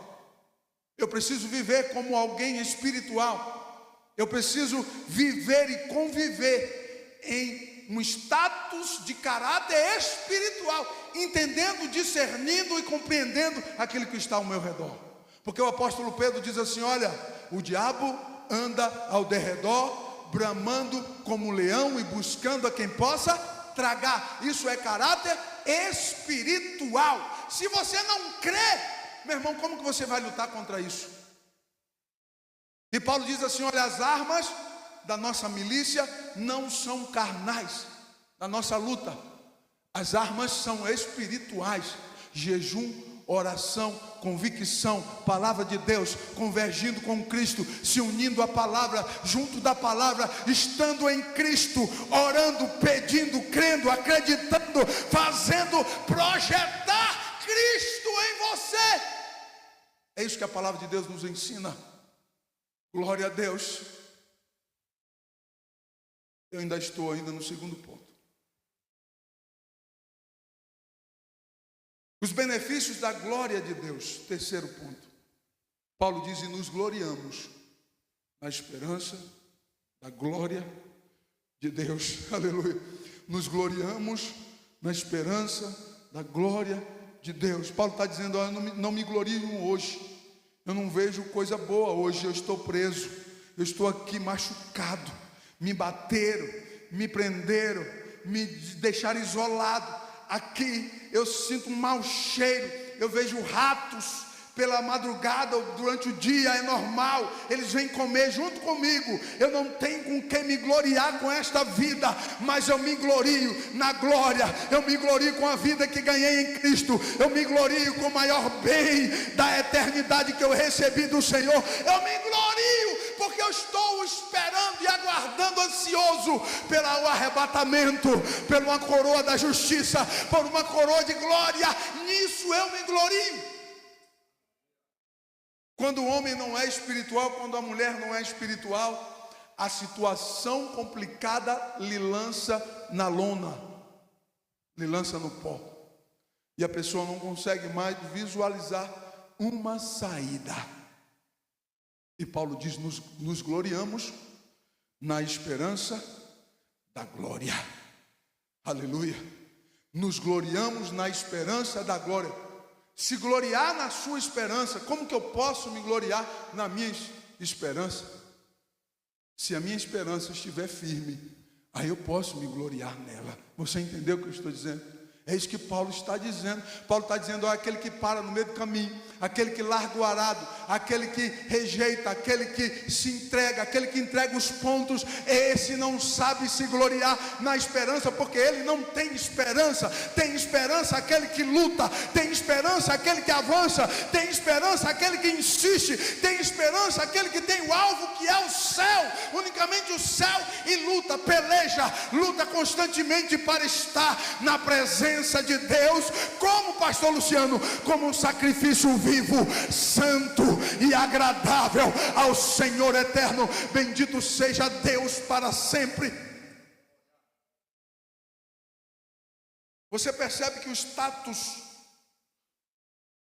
S1: Eu preciso viver como alguém espiritual. Eu preciso viver e conviver em um status de caráter espiritual, entendendo, discernindo e compreendendo aquilo que está ao meu redor. Porque o apóstolo Pedro diz assim: olha, o diabo anda ao derredor, bramando como um leão e buscando a quem possa tragar. Isso é caráter espiritual. Se você não crê, meu irmão, como que você vai lutar contra isso? E Paulo diz assim: olha, as armas da nossa milícia não são carnais, da nossa luta. As armas são espirituais. Jejum, oração, convicção, palavra de Deus, convergindo com Cristo, se unindo à palavra, junto da palavra, estando em Cristo, orando, pedindo, crendo, acreditando, fazendo projetar Cristo em você. É isso que a palavra de Deus nos ensina. Glória a Deus. Eu ainda estou no segundo ponto. Os benefícios da glória de Deus. Terceiro ponto. Paulo diz: e nos gloriamos na esperança da glória de Deus. Aleluia. Nos gloriamos na esperança da glória de Deus. Paulo está dizendo: olha, não me glorio hoje. Eu não vejo coisa boa hoje. Eu estou preso. Eu estou aqui machucado. Me bateram, me prenderam, me deixaram isolado. Aqui eu sinto um mau cheiro, eu vejo ratos pela madrugada ou durante o dia, é normal, eles vêm comer junto comigo. Eu não tenho com quem me gloriar com esta vida, mas eu me glorio na glória, eu me glorio com a vida que ganhei em Cristo, eu me glorio com o maior bem da eternidade que eu recebi do Senhor. Eu me glorio porque eu estou esperando e aguardando, ansioso pelo arrebatamento, por uma coroa da justiça, por uma coroa de glória. Nisso eu me glorio. Quando o homem não é espiritual, quando a mulher não é espiritual, a situação complicada lhe lança na lona, lhe lança no pó, e a pessoa não consegue mais visualizar uma saída. E Paulo diz: nos gloriamos na esperança da glória. Aleluia. Nos gloriamos na esperança da glória. Se gloriar na sua esperança, como que eu posso me gloriar na minha esperança? Se a minha esperança estiver firme, aí eu posso me gloriar nela. Você entendeu o que eu estou dizendo? É isso que Paulo está dizendo. Paulo está dizendo: olha, aquele que para no meio do caminho, aquele que larga o arado, aquele que rejeita, aquele que se entrega, aquele que entrega os pontos, esse não sabe se gloriar na esperança, porque ele não tem esperança. Tem esperança aquele que luta, tem esperança aquele que avança, tem esperança aquele que insiste, tem esperança aquele que tem o alvo que é o céu, unicamente o céu, e luta, peleja, luta constantemente para estar na presença de Deus, como pastor Luciano, como um sacrifício vivo, santo e agradável ao Senhor eterno. Bendito seja Deus para sempre. Você percebe que o status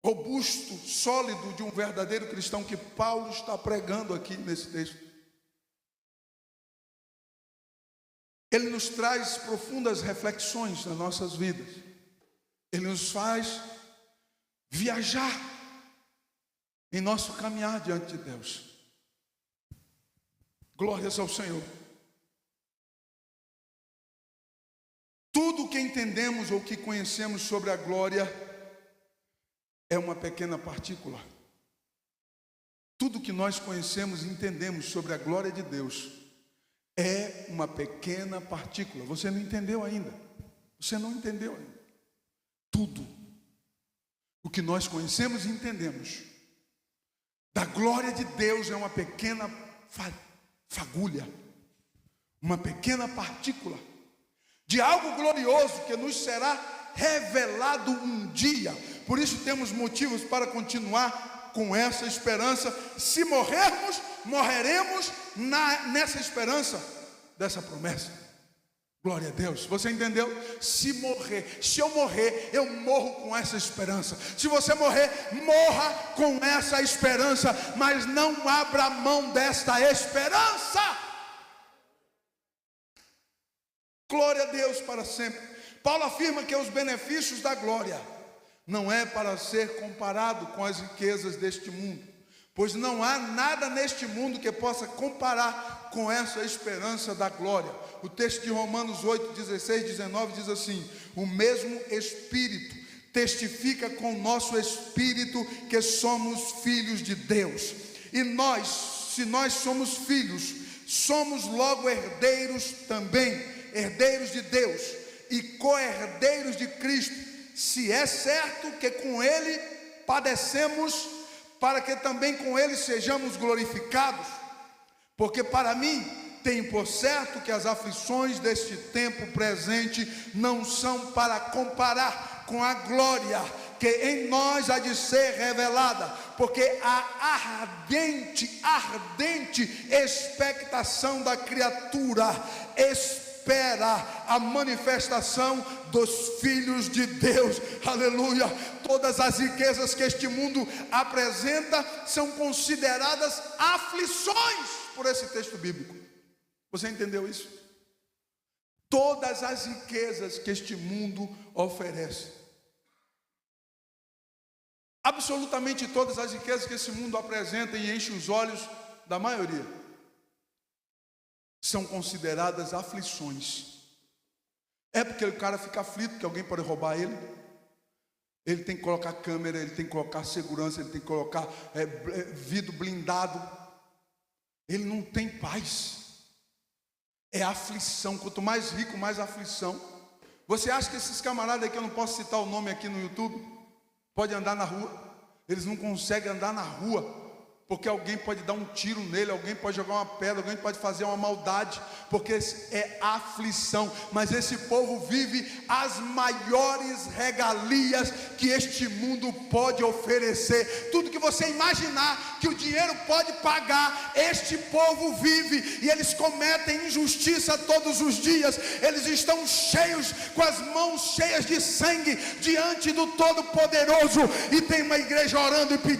S1: robusto, sólido de um verdadeiro cristão que Paulo está pregando aqui nesse texto, ele nos traz profundas reflexões nas nossas vidas. Ele nos faz viajar em nosso caminhar diante de Deus. Glórias ao Senhor. Tudo o que entendemos ou que conhecemos sobre a glória é uma pequena partícula. Tudo que nós conhecemos e entendemos sobre a glória de Deus é uma pequena partícula. Você não entendeu ainda. Você não entendeu ainda. Tudo o que nós conhecemos e entendemos da glória de Deus é uma pequena fagulha, uma pequena partícula de algo glorioso que nos será revelado um dia. Por isso temos motivos para continuar com essa esperança. Se morrermos, morreremos nessa esperança dessa promessa. Glória a Deus, você entendeu? Se eu morrer, eu morro com essa esperança. Se você morrer, morra com essa esperança, mas não abra mão desta esperança. Glória a Deus para sempre. Paulo afirma que os benefícios da glória não é para ser comparado com as riquezas deste mundo, pois não há nada neste mundo que possa comparar com essa esperança da glória. O texto de Romanos 8, 16, 19 diz assim: o mesmo Espírito testifica com o nosso espírito que somos filhos de Deus. E nós, se nós somos filhos, somos logo herdeiros também, herdeiros de Deus e co-herdeiros de Cristo, se é certo que com Ele padecemos, para que também com Ele sejamos glorificados. Porque para mim tenho por certo que as aflições deste tempo presente não são para comparar com a glória que em nós há de ser revelada, porque a ardente expectação da criatura espera a manifestação dos filhos de Deus. Aleluia. Todas as riquezas que este mundo apresenta são consideradas aflições por esse texto bíblico. Você entendeu isso? Todas as riquezas que este mundo oferece, absolutamente todas as riquezas que esse mundo apresenta e enche os olhos da maioria, são consideradas aflições. É porque o cara fica aflito que alguém pode roubar ele. Ele tem que colocar câmera, ele tem que colocar segurança, ele tem que colocar vidro blindado. Ele não tem paz. É aflição. Quanto mais rico, mais aflição. Você acha que esses camaradas aqui, eu não posso citar o nome aqui no YouTube, pode andar na rua? Eles não conseguem andar na rua, porque alguém pode dar um tiro nele, alguém pode jogar uma pedra, alguém pode fazer uma maldade, porque é aflição. Mas esse povo vive as maiores regalias que este mundo pode oferecer. Tudo que você imaginar que o dinheiro pode pagar, este povo vive, e eles cometem injustiça todos os dias. Eles estão cheios, com as mãos cheias de sangue, diante do Todo-Poderoso, e tem uma igreja orando e pedindo: